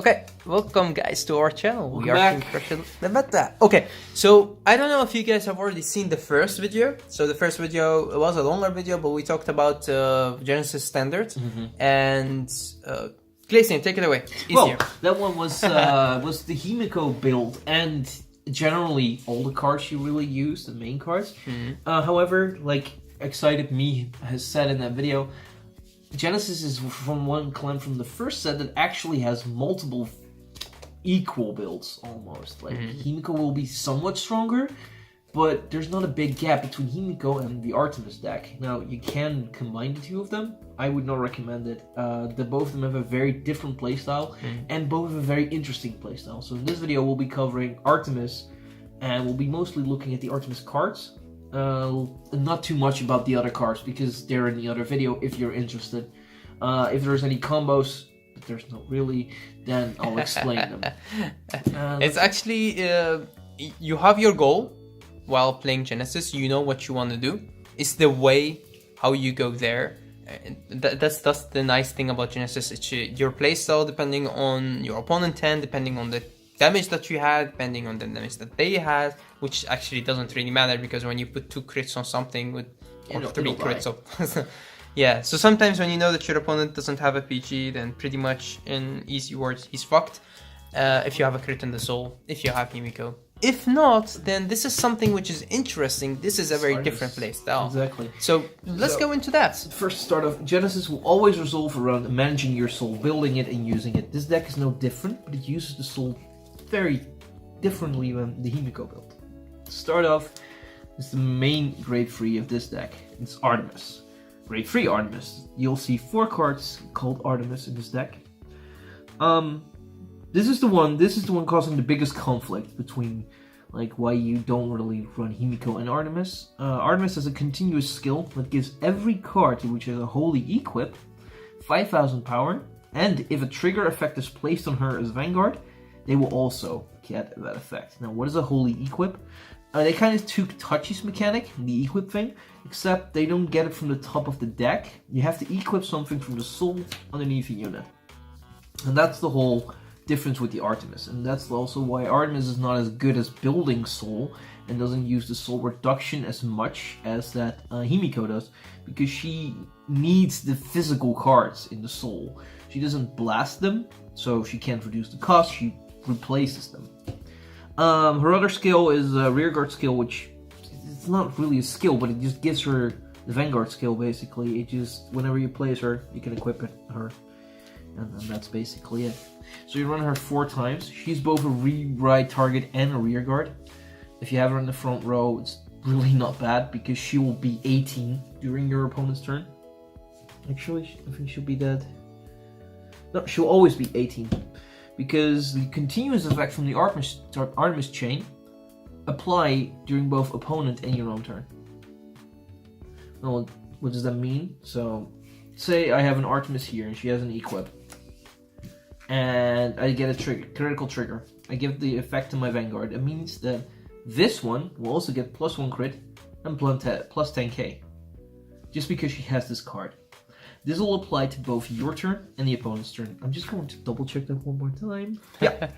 Okay, welcome guys to our channel. Welcome back. About that. Okay, so I don't know if you guys have already seen the first video. So the first video was a longer video, but we talked about Genesis standards. And Glacian, take it away. Easier. Well, that one was the Himiko build, and generally all the cards you really use, the main cards. However, like Excited Me has said in that video, Genesis is from one clan from the first set that actually has multiple equal builds almost. Like Himiko will be somewhat stronger, but there's not a big gap between Himiko and the Artemis deck. Now you can combine the two of them. I would not recommend it. Both of them have a very different playstyle and both have a very interesting playstyle. So in this video we'll be covering Artemis, and we'll be mostly looking at the Artemis cards. Not too much about the other cards because they're in the other video if you're interested. If there's any combos, but there's not really, then I'll explain them. It's actually, you have your goal while playing Genesis, you know what you want to do. It's the way how you go there. That's the nice thing about Genesis. It's your playstyle depending on your opponent hand, depending on the damage that you had, depending on the damage that they had, which actually doesn't really matter because when you put 2 crits on something with or 3 crits, so yeah. So sometimes when you know that your opponent doesn't have a PG, then pretty much in easy words, he's fucked. If you have a crit in the soul, if you have Himiko. If not, then this is something which is interesting. This is a very different playstyle. Exactly. So let's go into that. First start off, Genesis will always resolve around managing your soul, building it and using it. This deck is no different, but it uses the soul very differently than the Himiko build. Start off is the main grade 3 of this deck. It's Artemis. Grade 3 Artemis. You'll see 4 cards called Artemis in this deck. This is the one causing the biggest conflict between like why you don't really run Himiko and Artemis. Artemis has a continuous skill that gives every card which has a holy equip 5,000 power, and if a trigger effect is placed on her as Vanguard, they will also get that effect. Now, what is a holy equip? They kind of took Touchy's mechanic, the equip thing, except they don't get it from the top of the deck. You have to equip something from the soul underneath a unit. And that's the whole difference with the Artemis. And that's also why Artemis is not as good as building soul and doesn't use the soul reduction as much as that Himiko does, because she needs the physical cards in the soul. She doesn't blast them, so she can't reduce the cost, she replaces them. Her other skill is a rearguard skill, which it's not really a skill, but it just gives her the Vanguard skill basically. It just, whenever you place her, you can equip her. And that's basically it. So you run her 4 times. She's both a rewrite target and a rearguard. If you have her in the front row, it's really not bad because she will be 18 during your opponent's turn. Actually, I think she'll be dead. No, she'll always be 18. Because the continuous effect from the Artemis chain apply during both opponent and your own turn. Well, what does that mean? So, say I have an Artemis here and she has an equip. And I get a critical trigger. I give the effect to my Vanguard. It means that this one will also get +1 crit and plus 10k. Just because she has this card. This will apply to both your turn and the opponent's turn. I'm just going to double check that one more time. Yeah.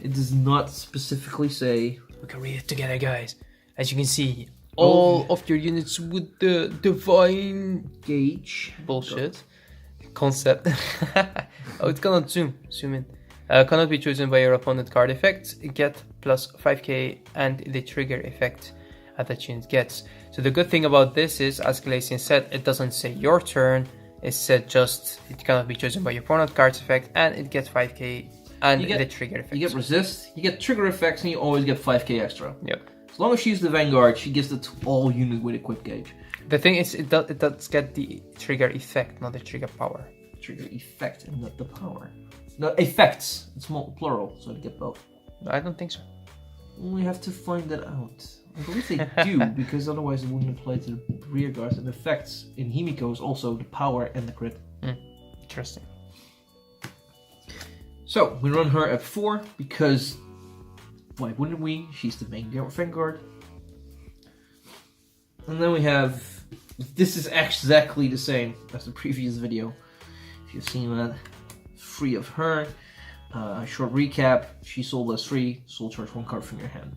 It does not specifically say... We can read it together, guys. As you can see, all of your units with the divine gauge bullshit concept. Oh, it cannot zoom in. Cannot be chosen by your opponent card effects. Get plus 5k and the trigger effect that unit gets. So the good thing about this is, as Glacian said, it doesn't say your turn. It said just it cannot be chosen by your opponent card's effect, and it gets 5k and the trigger effect. You get resist, you get trigger effects, and you always get 5k extra. Yep. As long as she's the Vanguard, she gets it to all units with equip gauge. The thing is, it does get the trigger effect, not the trigger power. Trigger effect and not the power. No, effects. It's more plural, so you get both. No, I don't think so. We have to find that out. I believe they do, because otherwise it wouldn't apply to the rear guards. And effects in Himiko is also the power and the crit. Interesting. So, we run her at 4, because why wouldn't we? She's the main Vanguard. And then we have... This is exactly the same as the previous video. If you've seen that. 3 of her. Short recap, she Soul Blast 3, Soul Charge 1 card from your hand.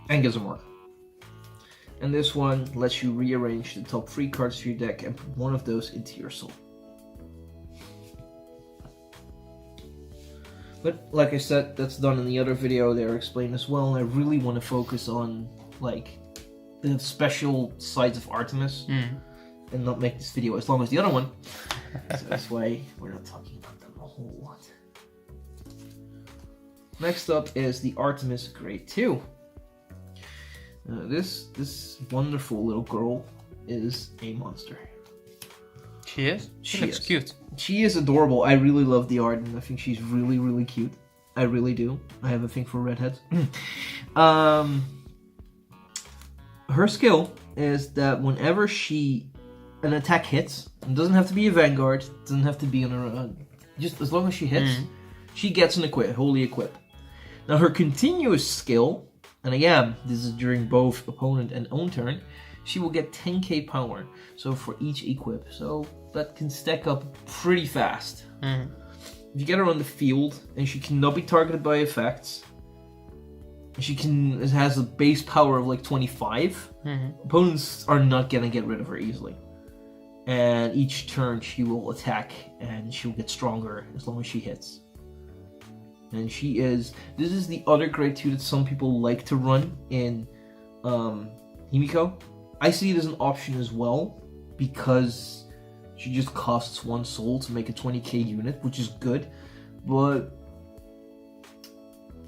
And gives a mark. And this one lets you rearrange the top 3 cards of your deck and put one of those into your soul. But like I said, that's done in the other video, they're explained as well, and I really want to focus on like the special sides of Artemis and not make this video as long as the other one. So that's why we're not talking about them a whole lot. Next up is the Artemis Grade 2. This wonderful little girl is a monster. She is? She looks cute. She is adorable. I really love the art, and I think she's really, really cute. I really do. I have a thing for redheads. Her skill is that whenever an attack hits, it doesn't have to be a Vanguard, it doesn't have to be on her, just as long as she hits, she gets an holy equip. Now her continuous skill, and again, this is during both opponent and own turn, she will get 10k power, so for each equip, so that can stack up pretty fast. If you get her on the field, and she cannot be targeted by effects, it has a base power of like 25, opponents are not gonna get rid of her easily. And each turn she will attack, and she'll get stronger as long as she hits. And this is the other grade 2 that some people like to run in Himiko. I see it as an option as well, because she just costs 1 soul to make a 20k unit, which is good, but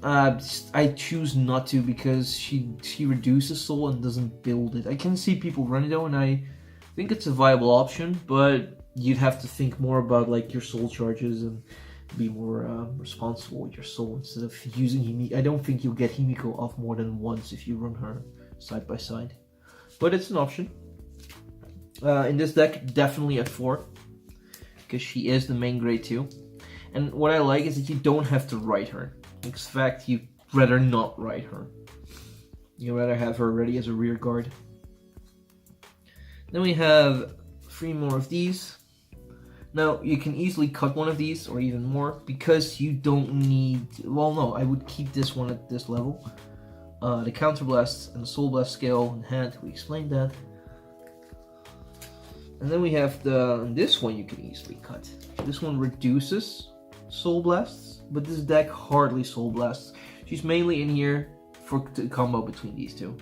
I choose not to because she reduces soul and doesn't build it. I can see people run it though, and I think it's a viable option, but you'd have to think more about like your soul charges and be more responsible with your soul instead of using Himiko. I don't think you'll get Himiko off more than once if you run her side by side, but it's an option. In this deck, definitely at 4, because she is the main grade 2. And what I like is that you don't have to write her. In fact, you'd rather not write her. You'd rather have her ready as a rear guard. Then we have 3 more of these. Now, you can easily cut one of these, or even more, because you don't need... Well, no, I would keep this one at this level. The Counterblast and the Soul Blast skill in hand, we explained that. And then we have this one you can easily cut. This one reduces Soul Blasts, but this deck hardly Soul Blasts. She's mainly in here to combo between these two.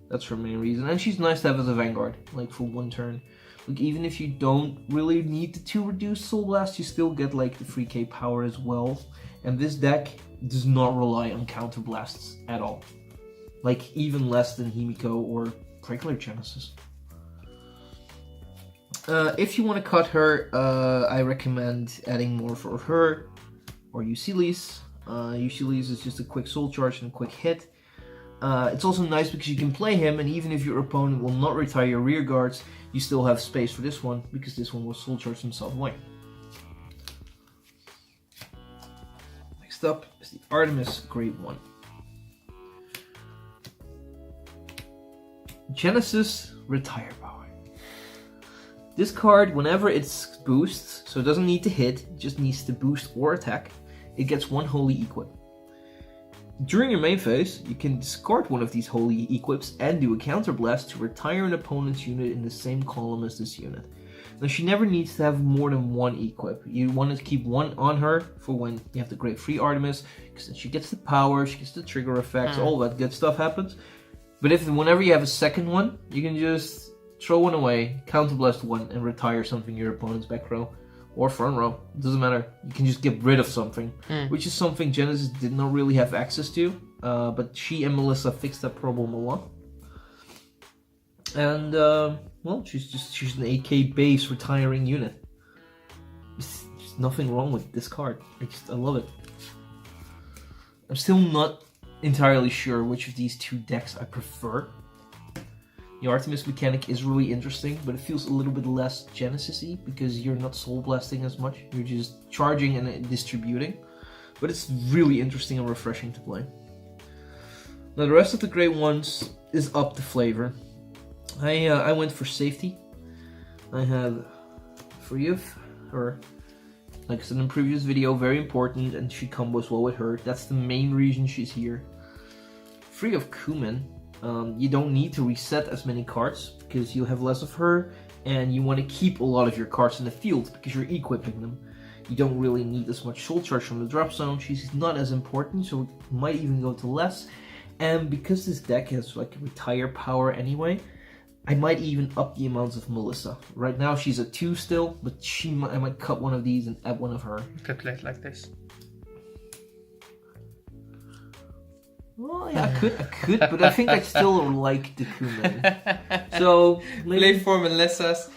That's her main reason. And she's nice to have as a Vanguard, like for 1 turn. Like even if you don't really need the 2 reduced Soul Blast, you still get like the 3k power as well. And this deck does not rely on Counter Blasts at all. Like even less than Himiko or regular Genesis. If you want to cut her, I recommend adding more for her or Eucelius. Eucelius is just a quick soul charge and a quick hit. It's also nice because you can play him, and even if your opponent will not retire your rear guards, you still have space for this one, because this one will soul charge himself away. Next up is the Artemis Grade 1. Genesis Retire Power. This card, whenever it's boosts, so it doesn't need to hit, it just needs to boost or attack, it gets 1 holy equip. During your main phase, you can discard one of these holy equips and do a counterblast to retire an opponent's unit in the same column as this unit. Now she never needs to have more than 1 equip. You want to keep 1 on her for when you have the Grade 3 Artemis, because then she gets the power, she gets the trigger effects, all that good stuff happens. But whenever you have a second one, you can just throw 1 away, counterblast 1, and retire something in your opponent's back row. Or front row, it doesn't matter. You can just get rid of something, which is something Genesis did not really have access to, but she and Melissa fixed that problem a lot. And well, she's an 8k base retiring unit. There's nothing wrong with this card. I love it. I'm still not entirely sure which of these 2 decks I prefer. The Artemis mechanic is really interesting, but it feels a little bit less Genesis-y because you're not soul blasting as much. You're just charging and distributing. But it's really interesting and refreshing to play. Now the rest of the grade 1s is up to flavor. I went for safety. I had 3 of her. Like I said in the previous video, very important, and she combos well with her. That's the main reason she's here. Free of Kumin, you don't need to reset as many cards because you have less of her, and you want to keep a lot of your cards in the field because you're equipping them. You don't really need as much soul charge from the drop zone. She's not as important, so it might even go to less. And because this deck has like retire power anyway, I might even up the amounts of Melissa. Right now she's a 2 still, but I might cut one of these and add one of her. You could play it like this. Well, yeah, I could, but I think I still like the Kumin. So play 4 Melissas.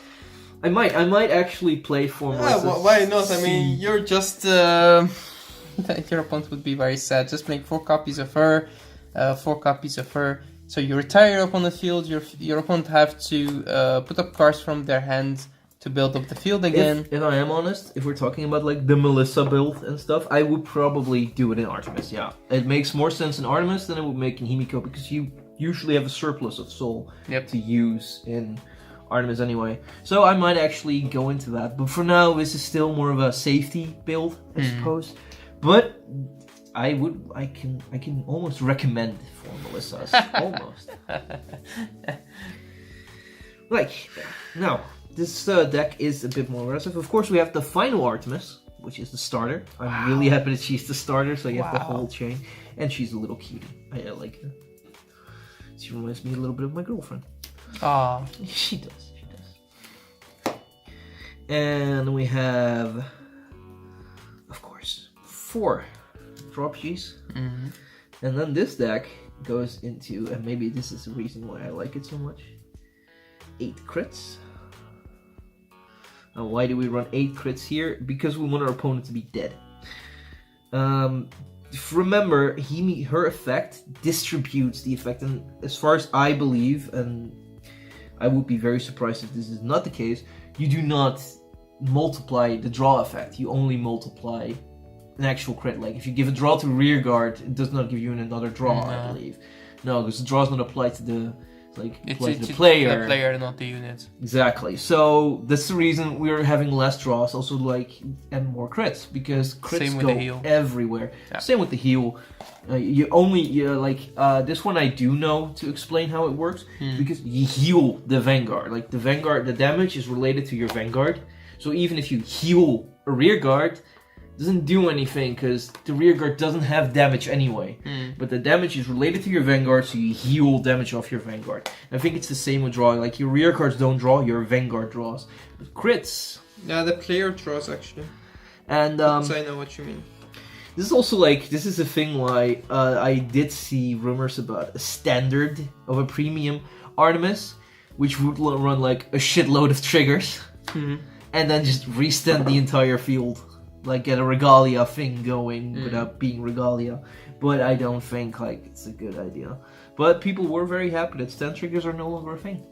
I might actually play 4 Melissas. Yeah, why not? I mean, you're just your opponent would be very sad. Just make 4 copies of her, 4 copies of her. So you retire your opponent's field. Your opponent have to put up cards from their hand to build up the field again. If I am honest, if we're talking about like the Melissa build and stuff, I would probably do it in Artemis. Yeah, it makes more sense in Artemis than it would make in Himiko because you usually have a surplus of soul to use in Artemis anyway. So I might actually go into that. But for now, this is still more of a safety build, I suppose. But I can almost recommend 4 Melissas. Almost. Like, now, this deck is a bit more aggressive. Of course, we have the final Artemis, which is the starter. I'm really happy that she's the starter, so you have the whole chain. And she's a little cutie. I like her. She reminds me a little bit of my girlfriend. Ah, she does. And we have, of course, 4 drop Gs. And then this deck goes into, and maybe this is the reason why I like it so much, 8 crits. Now, why do we run 8 crits here? Because we want our opponent to be dead. Remember, her effect distributes the effect, and as far as I believe, and I would be very surprised if this is not the case, you do not multiply the draw effect, you only multiply an actual crit. Like, if you give a draw to rear guard, it does not give you another draw, I believe. No, because the draw is not applied to the player. The player, not the unit. Exactly. So that's the reason we're having less draws, also and more crits, because crits go everywhere. Yeah. Same with the heal. This one I do know to explain how it works, because you heal the Vanguard. Like the Vanguard, the damage is related to your Vanguard. So even if you heal a rear guard, it doesn't do anything because the rear guard doesn't have damage anyway. But the damage is related to your Vanguard, so you heal damage off your Vanguard. And I think it's the same with drawing. Like your rear cards don't draw, your Vanguard draws. But crits. Yeah, the player draws actually. And so I know what you mean. This is also this is a thing why I did see rumors about a standard of a premium Artemis, which would run like a shitload of triggers. And then just restand the entire field. Like get a Regalia thing going without being Regalia. But I don't think it's a good idea. But people were very happy that stand triggers are no longer a thing.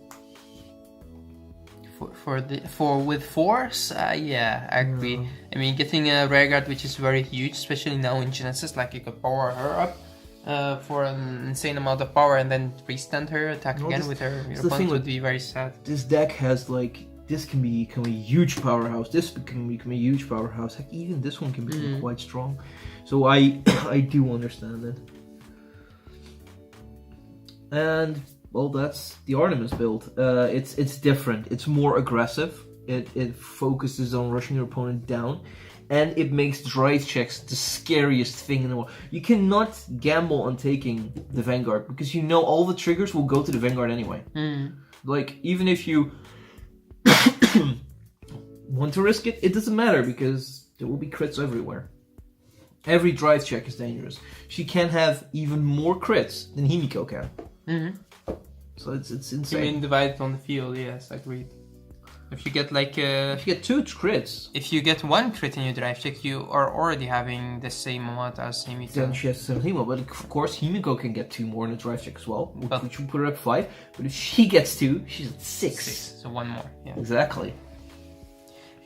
With force, yeah, I agree. I mean, getting a rare guard which is very huge, especially now in Genesis, like you could power her up for an insane amount of power and then restand her, attack again with her. Your opponent would be very sad. This deck has this can become a huge powerhouse. This can become a huge powerhouse. Heck, even this one can become quite strong. So I do understand it. And well, that's the Artemis build. It's different. It's more aggressive. It focuses on rushing your opponent down, and it makes drive checks the scariest thing in the world. You cannot gamble on taking the Vanguard because you know all the triggers will go to the Vanguard anyway. Like even if you want to risk it, it doesn't matter because there will be crits everywhere. Every drive check is dangerous. She can have even more crits than Himiko can. So it's insane. You mean divided on the field? Yes, agreed. If you get if you get 2 crits, if you get 1 crit in your drive check, you are already having the same amount as Himiko. Then she has 17 more, but of course Himiko can get 2 more in a drive check as well, which will put her at 5. But if she gets 2, she's at 6. So 1 more. Yeah. Exactly.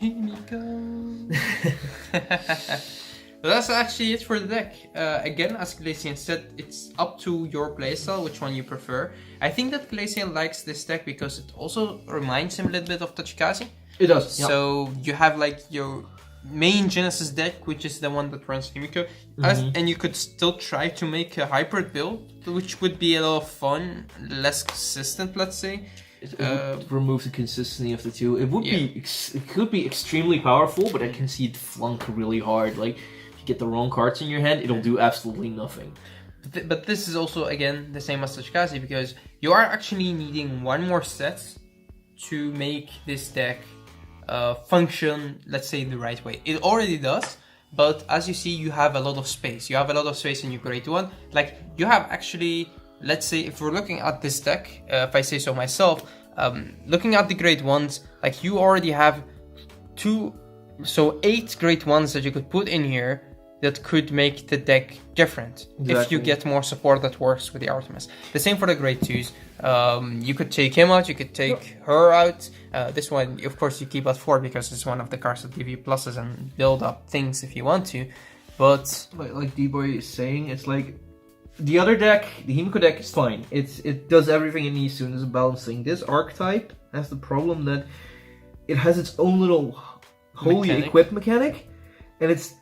Himiko. But that's actually it for the deck. Again, as Glacian said, it's up to your playstyle, which one you prefer. I think that Glacian likes this deck because it also reminds him a little bit of Tochikaze. It does. So you have your main Genesis deck, which is the one that runs Himiko, and you could still try to make a hybrid build, which would be a lot of fun, less consistent, let's say. It would remove the consistency of the two. It would be, it could be extremely powerful, but I can see it flunk really hard. Like, if you get the wrong cards in your hand, it'll do absolutely nothing. But this is also, again, the same as Tachikaze, because you are actually needing one more set to make this deck function, let's say, the right way. It already does, but as you see, you have a lot of space. You have a lot of space in your grade 1. Like, you have actually, let's say, if we're looking at this deck, if I say so myself, looking at the grade 1s, like, you already have 8 grade 1s that you could put in here that could make the deck different. Exactly. If you get more support that works with the Artemis. The same for the grade 2s. You could take him out, you could take her out. This one, of course, you keep at 4 because it's one of the cards that give you pluses and build up things if you want to. But like D-Boy is saying, it's like the other deck, the Himiko deck, is fine. It does everything it needs to and is balancing. This archetype has the problem that it has its own little wholly equipped mechanic, and it's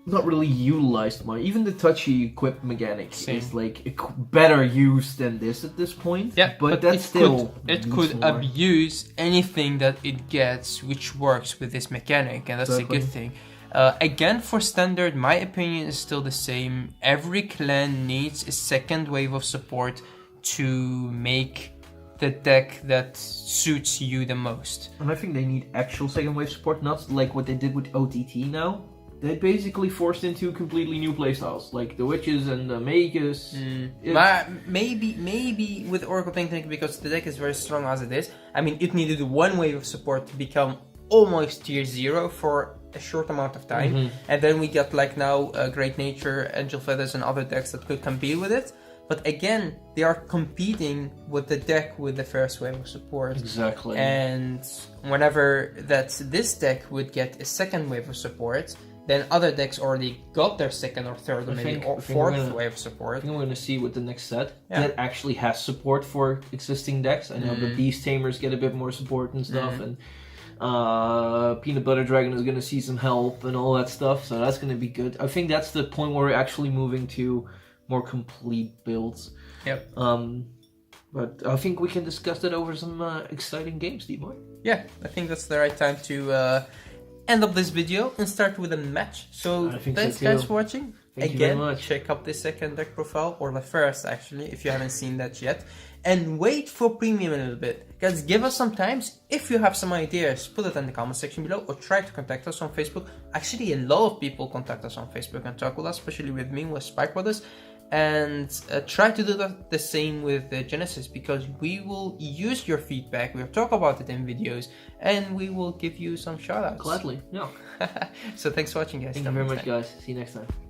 not really utilized much. Even the touchy equip mechanic is like better used than this at this point. Yeah, but that's still it could abuse anything that it gets which works with this mechanic, and that's a good thing. Again, for standard, my opinion is still the same. Every clan needs a second wave of support to make the deck that suits you the most. And I think they need actual second wave support, not like what they did with OTT now. They basically forced into completely new playstyles, like the witches and the mages. Maybe with Oracle Technique, because the deck is very strong as it is. I mean, it needed one wave of support to become almost tier 0 for a short amount of time, and then we got like now Great Nature, Angel Feathers, and other decks that could compete with it. But again, they are competing with the deck with the first wave of support. Exactly. And whenever this deck would get a second wave of support, then other decks already got their second or third or maybe fourth wave support. I think we're going to see with the next set that actually has support for existing decks. I know the Beast Tamers get a bit more support and stuff, and Peanut Butter Dragon is going to see some help and all that stuff, so that's going to be good. I think that's the point where we're actually moving to more complete builds. Yep. But I think we can discuss that over some exciting games, D-Boy. Yeah, I think that's the right time to end up this video and start with a match. So thanks guys for watching. Thank you very much. Check out the second deck profile, or the first actually, if you haven't seen that yet. And wait for premium a little bit. Guys, give us some time. If you have some ideas, put it in the comment section below, or try to contact us on Facebook. Actually, a lot of people contact us on Facebook and talk with us, especially with me, with Spike Brothers. And try to do the same with Genesis, because we will use your feedback, we'll talk about it in videos, and we will give you some shoutouts. Gladly, yeah. So thanks for watching, guys. Thank you very much, guys. See you next time.